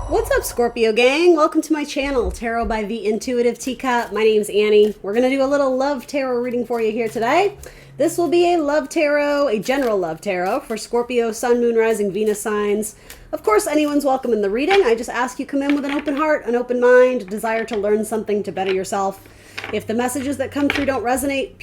What's up, Scorpio gang? Welcome to my channel, Tarot by the Intuitive Teacup. My name's Annie. We're going to do a little love tarot reading for you here today. This will be a love tarot, a general love tarot for Scorpio, Sun, Moon, Rising, Venus signs. Of course, anyone's welcome in the reading. I just ask you come in with an open heart, an open mind, a desire to learn something to better yourself. If the messages that come through don't resonate,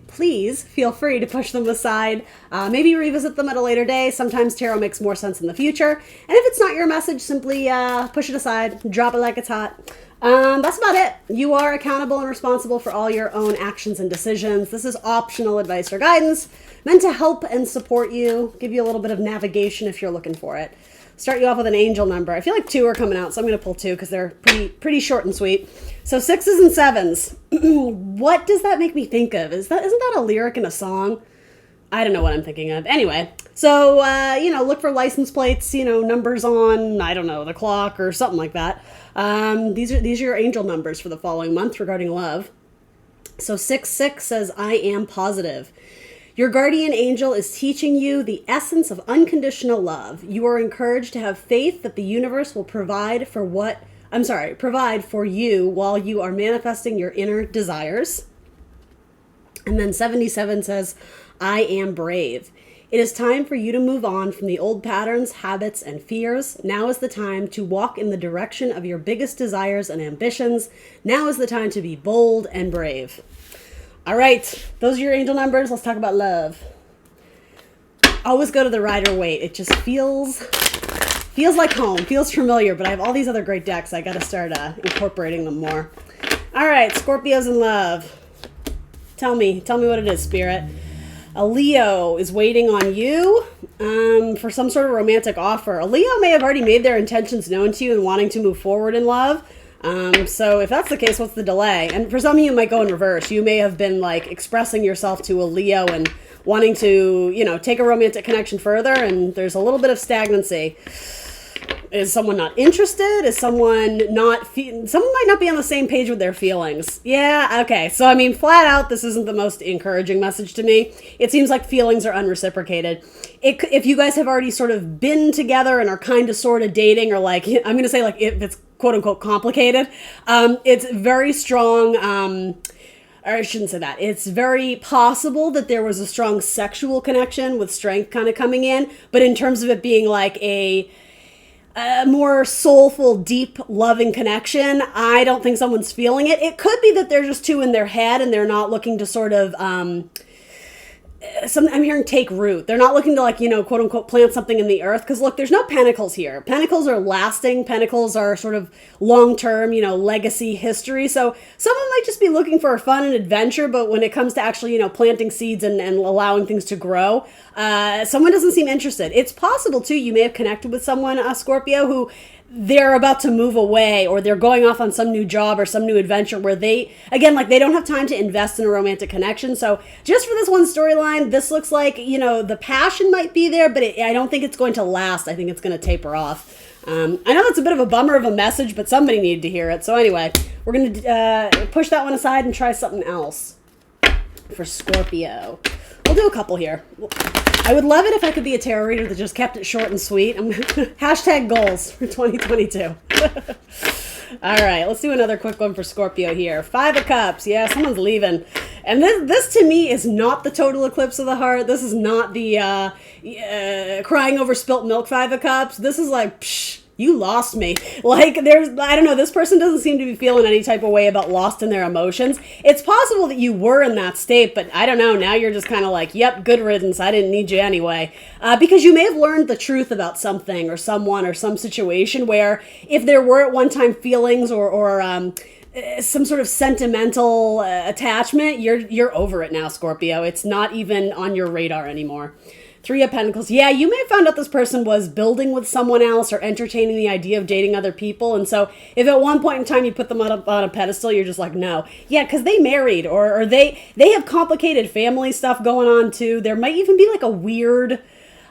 please feel free to push them aside. Maybe revisit them at a later day. Sometimes tarot makes more sense in the future. And if it's not your message, simply push it aside, drop it like it's hot. That's about it. You are accountable and responsible for all your own actions and decisions. This is optional advice or guidance, meant to help and support you, give you a little bit of navigation if you're looking for it. Start you off with an angel number. I feel like 2 are coming out, so I'm going to pull 2 because they're pretty short and sweet. So 6s and 7s. What does that make me think of? Isn't that a lyric in a song? I don't know what I'm thinking of. Anyway, so, look for license plates, numbers on, I don't know, the clock or something like that. These are your angel numbers for the following month regarding love. So 6-6 says, I am positive. Your guardian angel is teaching you the essence of unconditional love. You are encouraged to have faith that the universe will provide for you while you are manifesting your inner desires. And then 77 says, I am brave. It is time for you to move on from the old patterns, habits, and fears. Now is the time to walk in the direction of your biggest desires and ambitions. Now is the time to be bold and brave. All right, those are your angel numbers. Let's talk about love. Always go to the Rider-Waite. It just feels like home, feels familiar, but I have all these other great decks. I got to start incorporating them more. All right, Scorpios in love. Tell me what it is, Spirit. A Leo is waiting on you for some sort of romantic offer. A Leo may have already made their intentions known to you and wanting to move forward in love. So if that's the case, what's the delay? And for some of you, it might go in reverse. You may have been expressing yourself to a Leo and wanting to, take a romantic connection further, and there's a little bit of stagnancy. Is someone not interested? Is someone someone might not be on the same page with their feelings. Yeah, okay. So, flat out, this isn't the most encouraging message to me. It seems like feelings are unreciprocated. If you guys have already sort of been together and are kind of sort of dating, or I'm going to say if it's quote unquote complicated, it's very strong, or I shouldn't say that. It's very possible that there was a strong sexual connection with strength kind of coming in, but in terms of it being a more soulful, deep, loving connection, I don't think someone's feeling it. It could be that they're just too in their head and they're not looking to sort of, I'm hearing take root. They're not looking to quote unquote plant something in the earth. Because look, there's no pentacles here. Pentacles are lasting. Pentacles are sort of long-term, legacy history. So someone might just be looking for fun and adventure, but when it comes to actually, planting seeds and allowing things to grow, someone doesn't seem interested. It's possible too, you may have connected with someone, Scorpio, who they're about to move away, or they're going off on some new job or some new adventure where they don't have time to invest in a romantic connection. So just for this one storyline, this looks like, the passion might be there, but I don't think it's going to last. I think it's going to taper off. I know that's a bit of a bummer of a message, but somebody needed to hear it. So anyway, we're going to push that one aside and try something else for Scorpio. We'll do a couple here. I would love it if I could be a tarot reader that just kept it short and sweet. Hashtag goals for 2022. All right, let's do another quick one for Scorpio here. 5 of Cups. Yeah, someone's leaving. And this to me is not the total eclipse of the heart. This is not the crying over spilt milk 5 of Cups. This is psh, you lost me. I don't know, this person doesn't seem to be feeling any type of way about lost in their emotions. It's possible that you were in that state, but I don't know, now you're just kind of yep, good riddance, I didn't need you anyway. Because you may have learned the truth about something or someone or some situation where if there were at one time feelings or some sort of sentimental attachment, you're over it now, Scorpio. It's not even on your radar anymore. 3 of Pentacles. Yeah, you may have found out this person was building with someone else or entertaining the idea of dating other people. And so if at one point in time you put them on a pedestal, you're just no. Yeah, because they married or they have complicated family stuff going on too. There might even be a weird,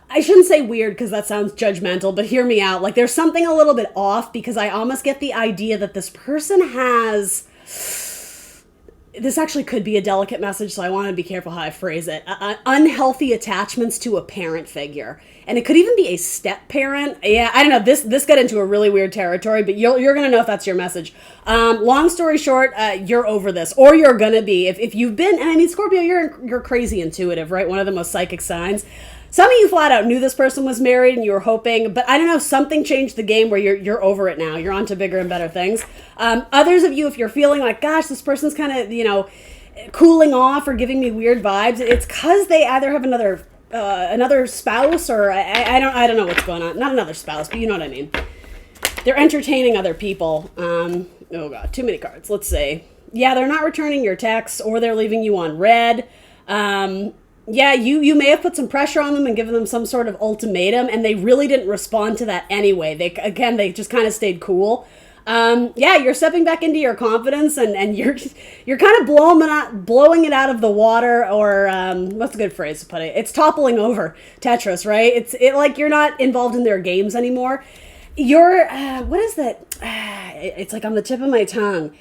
I shouldn't say weird because that sounds judgmental, but hear me out. There's something a little bit off because I almost get the idea that this person has this actually could be a delicate message, so I want to be careful how I phrase it. Unhealthy attachments to a parent figure. And it could even be a step parent. Yeah, I don't know. This got into a really weird territory, but you're going to know if that's your message. Long story short, you're over this, or you're going to be. If you've been, and I mean, Scorpio, you're crazy intuitive, right? One of the most psychic signs. Some of you flat out knew this person was married and you were hoping, but I don't know, something changed the game where you're over it now. You're on to bigger and better things. Others of you, if you're feeling like, gosh, this person's kind of, cooling off or giving me weird vibes, it's because they either have another spouse, or I don't know what's going on. Not another spouse, but you know what I mean. They're entertaining other people. Oh God, too many cards. Let's see. Yeah, they're not returning your texts, or they're leaving you on red. Yeah, you may have put some pressure on them and given them some sort of ultimatum, and they really didn't respond to that anyway. They just kind of stayed cool. Yeah, you're stepping back into your confidence, and you're kind of blowing it out of the water, or what's a good phrase to put it? It's toppling over Tetris, right? It's like you're not involved in their games anymore. You're what is that? It's like on the tip of my tongue.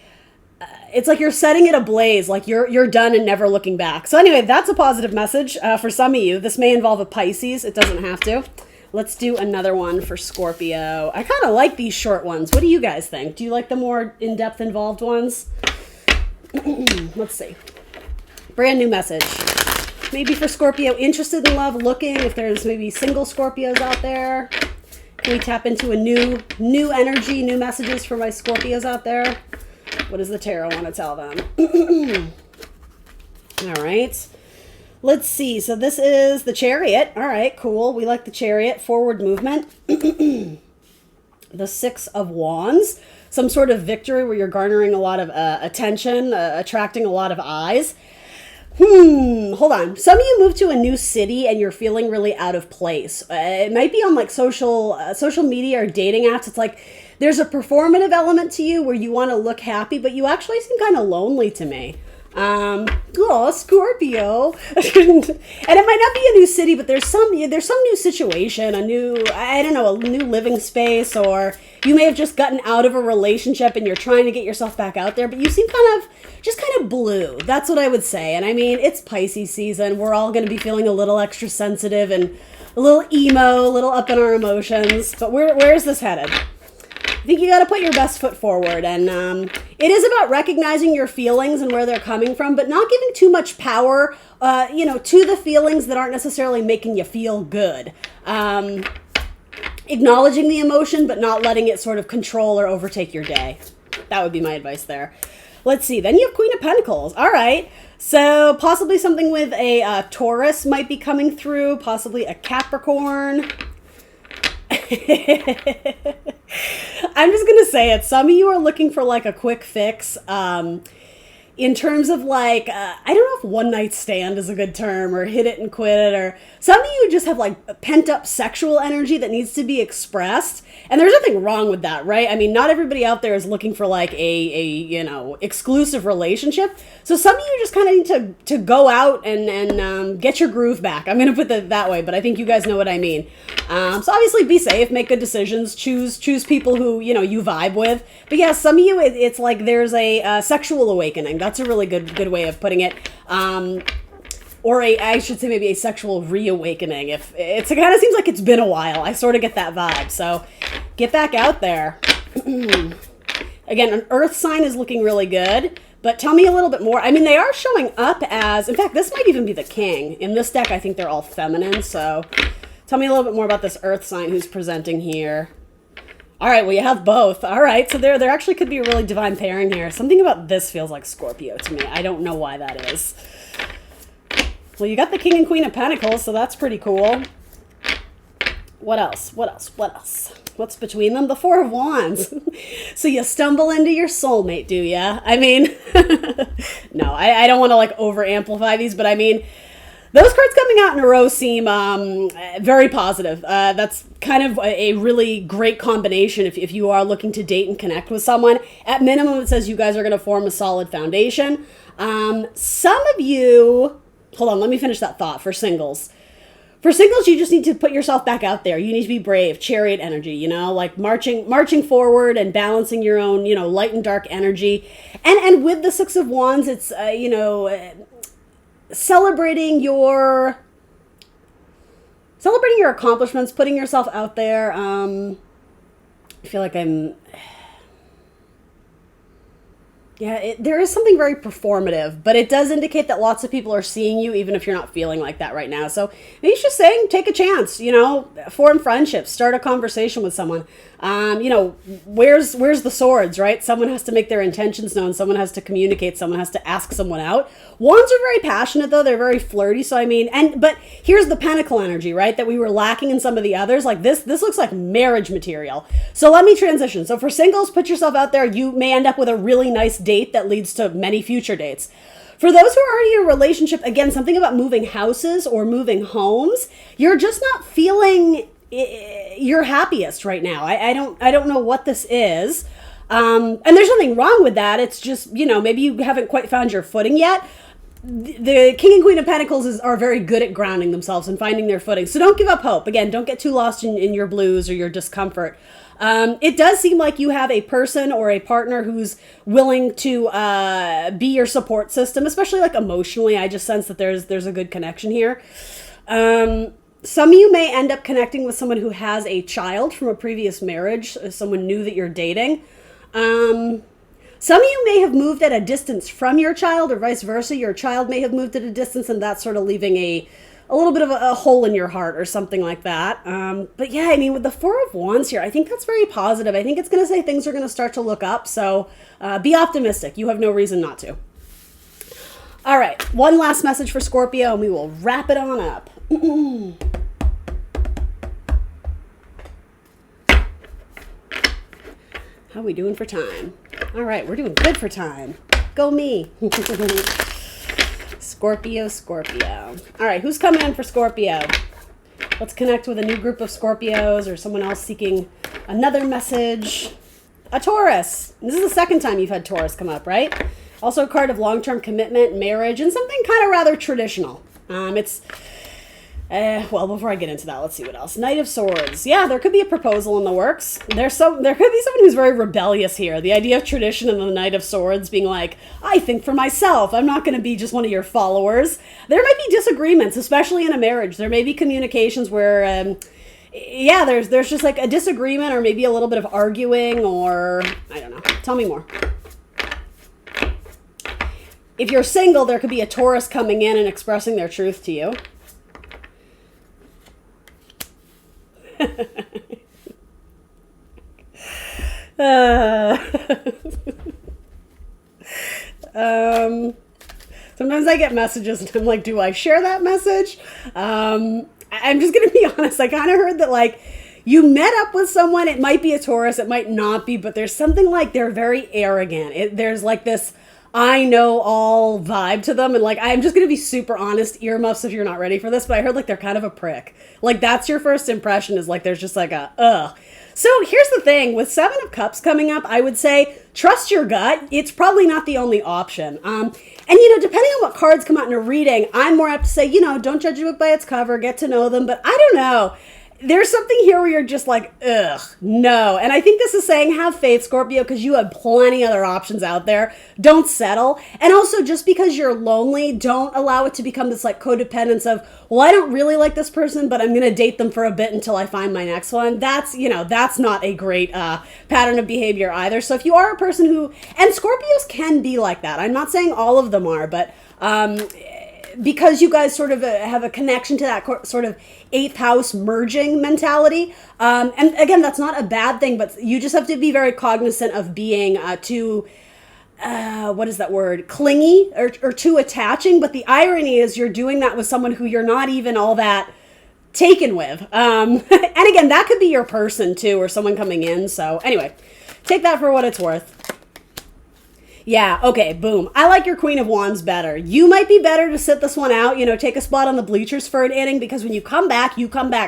It's like you're setting it ablaze, like you're done and never looking back. So anyway, that's a positive message for some of you. This may involve a Pisces. It doesn't have to. Let's do another one for Scorpio. I kind of like these short ones. What do you guys think? Do you like the more in-depth, involved ones? Let's see. Brand new message. Maybe for Scorpio, interested in love, looking, if there's maybe single Scorpios out there. Can we tap into a new energy, new messages for my Scorpios out there? What does the tarot want to tell them? All right. Let's see. So this is the Chariot. All right, cool. We like the Chariot. Forward movement. The Six of Wands. Some sort of victory where you're garnering a lot of attention, attracting a lot of eyes. Hold on. Some of you moved to a new city and you're feeling really out of place. It might be on like social media or dating apps. It's like there's a performative element to you where you want to look happy, but you actually seem kind of lonely to me. Scorpio. And it might not be a new city, but there's some new situation, a new living space, or you may have just gotten out of a relationship and you're trying to get yourself back out there, but you seem kind of blue. That's what I would say. And I mean, it's Pisces season. We're all going to be feeling a little extra sensitive and a little emo, a little up in our emotions, but where's this headed? I think you got to put your best foot forward, and it is about recognizing your feelings and where they're coming from, but not giving too much power, to the feelings that aren't necessarily making you feel good. Acknowledging the emotion, but not letting it sort of control or overtake your day. That would be my advice there. Let's see. Then you have Queen of Pentacles. All right. So possibly something with a Taurus might be coming through, possibly a Capricorn. I'm just going to say it. Some of you are looking for like a quick fix. In terms of like, I don't know if one night stand is a good term, or hit it and quit it, or some of you just have like pent up sexual energy that needs to be expressed. And there's nothing wrong with that, right? I mean, not everybody out there is looking for like a exclusive relationship. So some of you just kind of need to go out and get your groove back. I'm going to put it that way, but I think you guys know what I mean. So obviously be safe, make good decisions, choose people who, you vibe with. But yeah, some of you, it's like there's a sexual awakening. That's a really good way of putting it. Or I should say maybe a sexual reawakening. If it kind of seems like it's been a while. I sort of get that vibe. So get back out there. Again, an earth sign is looking really good. But tell me a little bit more. I mean, they are showing up as, in fact, this might even be the king. In this deck, I think they're all feminine. So tell me a little bit more about this earth sign who's presenting here. All right, well, you have both. All right, so there actually could be a really divine pairing here. Something about this feels like Scorpio to me. I don't know why that is. Well, you got the King and Queen of Pentacles, so that's pretty cool. What else? What's between them? The Four of Wands. So you stumble into your soulmate, do ya? I mean, no, I don't want to like over amplify these, but I mean, those cards coming out in a row seem very positive. That's kind of a really great combination if you are looking to date and connect with someone. At minimum, it says you guys are going to form a solid foundation. Some of you... Hold on, let me finish that thought for singles. For singles, you just need to put yourself back out there. You need to be brave, chariot energy, you know, like marching forward and balancing your own, you know, light and dark energy. And with the Six of Wands, it's, celebrating your accomplishments, putting yourself out there. I feel like there is something very performative, but it does indicate that lots of people are seeing you, even if you're not feeling like that right now. So maybe it's just saying, take a chance, you know, form friendships, start a conversation with someone. Where's the swords, right? Someone has to make their intentions known. Someone has to communicate. Someone has to ask someone out. Wands are very passionate, though. They're very flirty. So, but here's the pentacle energy, right? That we were lacking in some of the others. Like this looks like marriage material. So let me transition. So for singles, put yourself out there. You may end up with a really nice date that leads to many future dates. For those who are already in a relationship, again, something about moving houses or moving homes, you're just not feeling your happiest right now. I don't know what this is. And there's nothing wrong with that. It's just, you know, maybe you haven't quite found your footing yet. The King and Queen of Pentacles are very good at grounding themselves and finding their footing. So don't give up hope. Again, don't get too lost in your blues or your discomfort. It does seem like you have a person or a partner who's willing to be your support system, especially like emotionally. I just sense that there's a good connection here. Some of you may end up connecting with someone who has a child from a previous marriage, someone new that you're dating. Some of you may have moved at a distance from your child, or vice versa. Your child may have moved at a distance, and that's sort of leaving a little bit of a hole in your heart or something like that. But yeah, I mean, with the Four of Wands here, I think that's very positive. I think it's going to say things are going to start to look up. So be optimistic. You have no reason not to. All right, one last message for Scorpio, and we will wrap it on up. How are we doing for time? All right, we're doing good for time. Go me. Scorpio. All right, who's coming in for Scorpio? Let's connect with a new group of Scorpios or someone else seeking another message. A Taurus. This is the second time you've had Taurus come up, right? Also a card of long-term commitment, marriage, and something kind of rather traditional. Before I get into that, let's see what else. Knight of Swords. Yeah, there could be a proposal in the works. There could be someone who's very rebellious here. The idea of tradition and the Knight of Swords being like, I think for myself. I'm not going to be just one of your followers. There might be disagreements, especially in a marriage. There may be communications where, there's just like a disagreement or maybe a little bit of arguing or, I don't know. Tell me more. If you're single, there could be a Taurus coming in and expressing their truth to you. Sometimes I get messages and I'm like, do I share that message? I'm just going to be honest. I kind of heard that like you met up with someone. It might be a Taurus. It might not be, but there's something like they're very arrogant. There's like this I know all vibe to them. And like, I'm just going to be super honest, earmuffs if you're not ready for this, but I heard like they're kind of a prick. Like that's your first impression is like, there's just like a, ugh. So here's the thing with Seven of Cups coming up, I would say, trust your gut. It's probably not the only option. And depending on what cards come out in a reading, I'm more apt to say, don't judge a book by its cover, get to know them. But I don't know. There's something here where you're just like, ugh, no. And I think this is saying have faith, Scorpio, because you have plenty other options out there. Don't settle. And also, just because you're lonely, don't allow it to become this like codependence of, well, I don't really like this person, but I'm going to date them for a bit until I find my next one. That's not a great pattern of behavior either. So if you are a person who, and Scorpios can be like that. I'm not saying all of them are, but because you guys sort of have a connection to that sort of 8th house merging mentality. And again, that's not a bad thing, but you just have to be very cognizant of being too, what is that word? Clingy or too attaching. But the irony is you're doing that with someone who you're not even all that taken with. And again, that could be your person too, or someone coming in. So anyway, take that for what it's worth. Yeah, okay, boom. I like your Queen of Wands better. You might be better to sit this one out, take a spot on the bleachers for an inning, because when you come back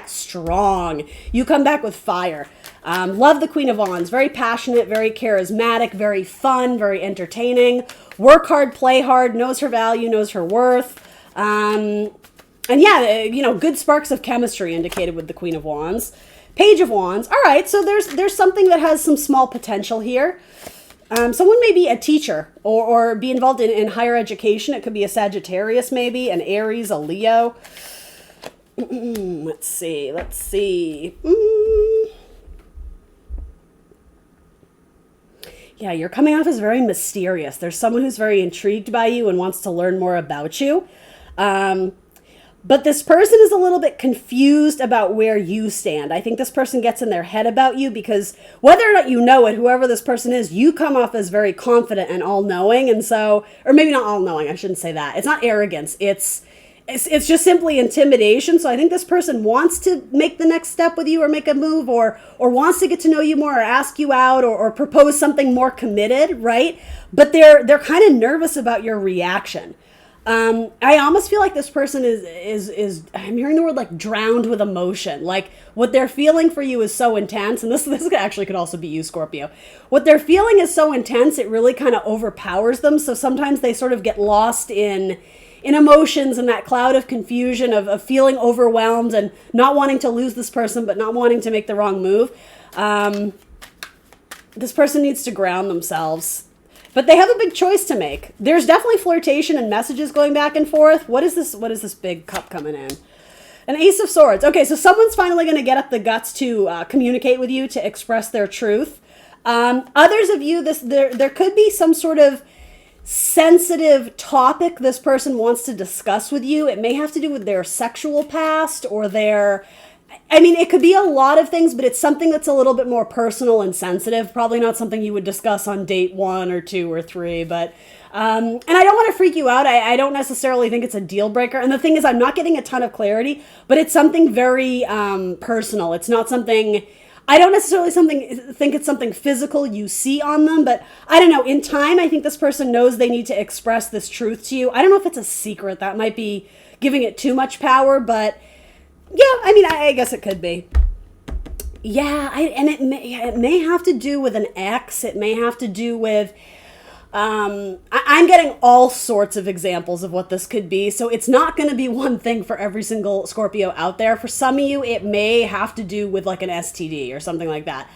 strong. You come back with fire. Love the Queen of Wands. Very passionate, very charismatic, very fun, very entertaining. Work hard, play hard, knows her value, knows her worth. And yeah, you know, good sparks of chemistry indicated with the Queen of Wands. Page of Wands. All right, so there's something that has some small potential here. Someone may be a teacher or be involved in higher education. It could be a Sagittarius, maybe, an Aries, a Leo. Let's see. Yeah, you're coming off as very mysterious. There's someone who's very intrigued by you and wants to learn more about you. But this person is a little bit confused about where you stand. I think this person gets in their head about you because whether or not you know it, whoever this person is, you come off as very confident and all-knowing. And so, or maybe not all-knowing, I shouldn't say that. It's not arrogance. It's just simply intimidation. So I think this person wants to make the next step with you or make a move or wants to get to know you more or ask you out or propose something more committed, right? But they're kind of nervous about your reaction. I almost feel like this person is I'm hearing the word like drowned with emotion. Like what they're feeling for you is so intense. And this actually could also be you, Scorpio. What they're feeling is so intense, it really kind of overpowers them. So sometimes they sort of get lost in emotions and that cloud of confusion of feeling overwhelmed and not wanting to lose this person, but not wanting to make the wrong move. This person needs to ground themselves. But they have a big choice to make. There's definitely flirtation and messages going back and forth. What is this big cup coming in? An Ace of Swords. Okay, so someone's finally going to get up the guts to communicate with you, to express their truth. Others of you, there could be some sort of sensitive topic this person wants to discuss with you. It may have to do with their sexual past or it could be a lot of things, but it's something that's a little bit more personal and sensitive. Probably not something you would discuss on date 1 or 2 or 3, but, and I don't want to freak you out. I don't necessarily think it's a deal breaker. And the thing is, I'm not getting a ton of clarity, but it's something very, personal. It's not something, I don't necessarily think it's something physical you see on them, but I don't know. In time, I think this person knows they need to express this truth to you. I don't know if it's a secret. That might be giving it too much power, but yeah, I guess it could be. Yeah, it may have to do with an ex. It may have to do with, I'm getting all sorts of examples of what this could be. So it's not going to be one thing for every single Scorpio out there. For some of you, it may have to do with like an STD or something like that.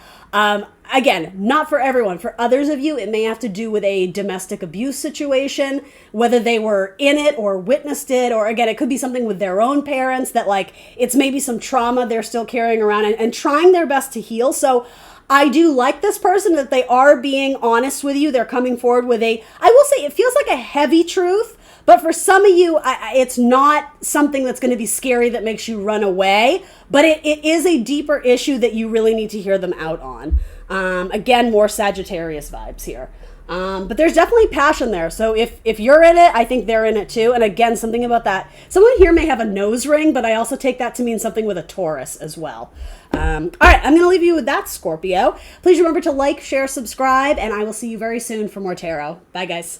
Again, not for everyone. For others of you, it may have to do with a domestic abuse situation, whether they were in it or witnessed it, or again, it could be something with their own parents that like, it's maybe some trauma they're still carrying around and trying their best to heal. So I do like this person that they are being honest with you. They're coming forward with I will say it feels like a heavy truth. But for some of you, it's not something that's going to be scary that makes you run away. But it is a deeper issue that you really need to hear them out on. Again, more Sagittarius vibes here. But there's definitely passion there. So if you're in it, I think they're in it too. And again, something about that. Someone here may have a nose ring, but I also take that to mean something with a Taurus as well. All right, I'm going to leave you with that, Scorpio. Please remember to like, share, subscribe, and I will see you very soon for more tarot. Bye, guys.